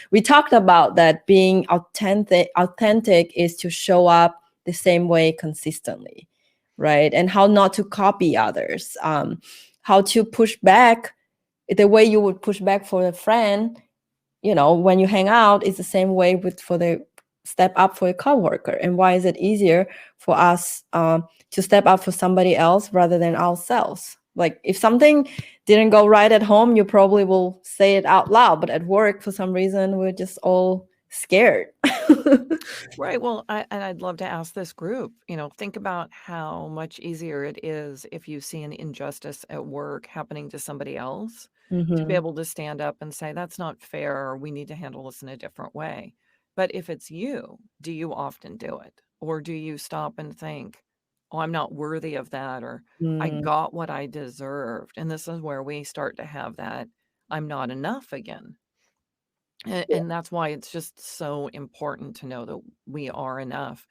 we talked about that being authentic is to show up the same way consistently, right? And how not to copy others, how to push back the way you would push back for a friend, when you hang out, is the same way for the step up for a coworker. And why is it easier for us to step up for somebody else rather than ourselves? Like if something didn't go right at home, you probably will say it out loud, but at work, for some reason, we're just all scared. Right. Well, I'd love to ask this group, think about how much easier it is if you see an injustice at work happening to somebody else to be Mm-hmm. able to stand up and say, that's not fair, or we need to handle this in a different way. But if it's you, do you often do it? Or do you stop and think, oh, I'm not worthy of that, or I Mm, got what I deserved? And this is where we start to have that I'm not enough again. yeah. And that's why it's just so important to know that we are enough.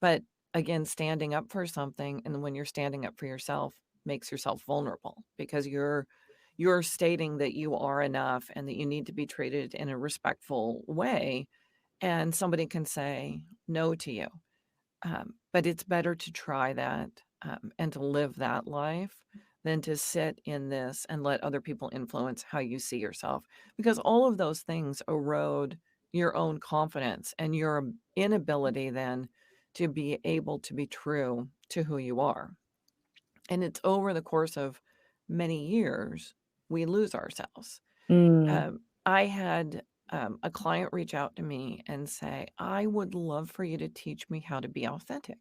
But again, standing up for something, and when you're standing up for yourself, makes yourself vulnerable because you're stating that you are enough and that you need to be treated in a respectful way. And somebody can say no to you. But it's better to try that and to live that life than to sit in this and let other people influence how you see yourself, because all of those things erode your own confidence and your inability then to be able to be true to who you are. And it's over the course of many years, we lose ourselves. Mm. I had a client reach out to me and say, I would love for you to teach me how to be authentic.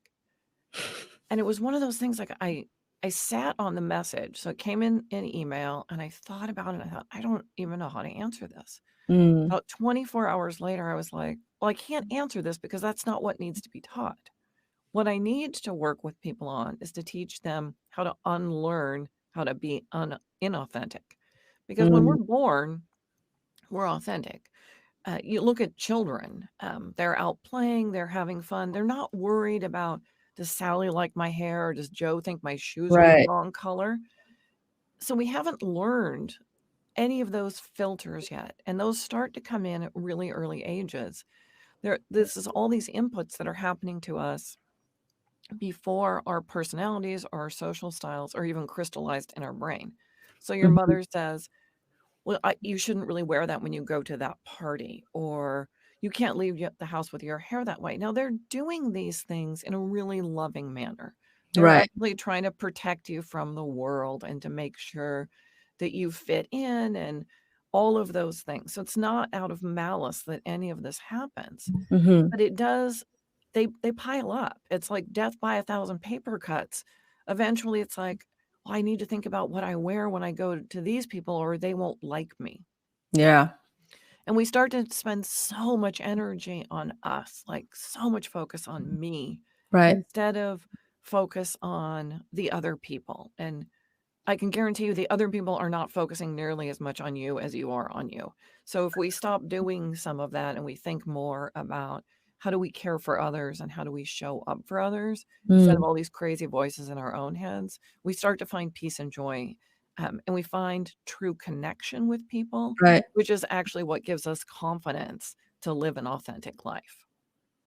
And it was one of those things, like, I sat on the message, so it came in an email, and I thought about it, and I thought, "I don't even know how to answer this." Mm. About 24 hours later, I was like, "Well, I can't answer this because that's not what needs to be taught. What I need to work with people on is to teach them how to unlearn how to be inauthentic." Because when Mm. we're born, we're authentic. You look at children, they're out playing, they're having fun. They're not worried about, does Sally like my hair? Or does Joe think my shoes are the Right. wrong color? So we haven't learned any of those filters yet. And those start to come in at really early ages. This is all these inputs that are happening to us before our personalities or our social styles are even crystallized in our brain. So your Mhm. mother says, well, you shouldn't really wear that when you go to that party, or you can't leave the house with your hair that way. Now, they're doing these things in a really loving manner. They're Right. actually trying to protect you from the world and to make sure that you fit in and all of those things. So it's not out of malice that any of this happens, Mhm. but it does. They pile up. It's like death by a thousand paper cuts. Eventually, it's like, well, I need to think about what I wear when I go to these people, or they won't like me. Yeah. And we start to spend so much energy on us, like so much focus on me, Right. instead of focus on the other people. And I can guarantee you the other people are not focusing nearly as much on you as you are on you. So if we stop doing some of that and we think more about how do we care for others and how do we show up for others instead of Mm. all these crazy voices in our own heads, we start to find peace and joy. And we find true connection with people, Right. which is actually what gives us confidence to live an authentic life.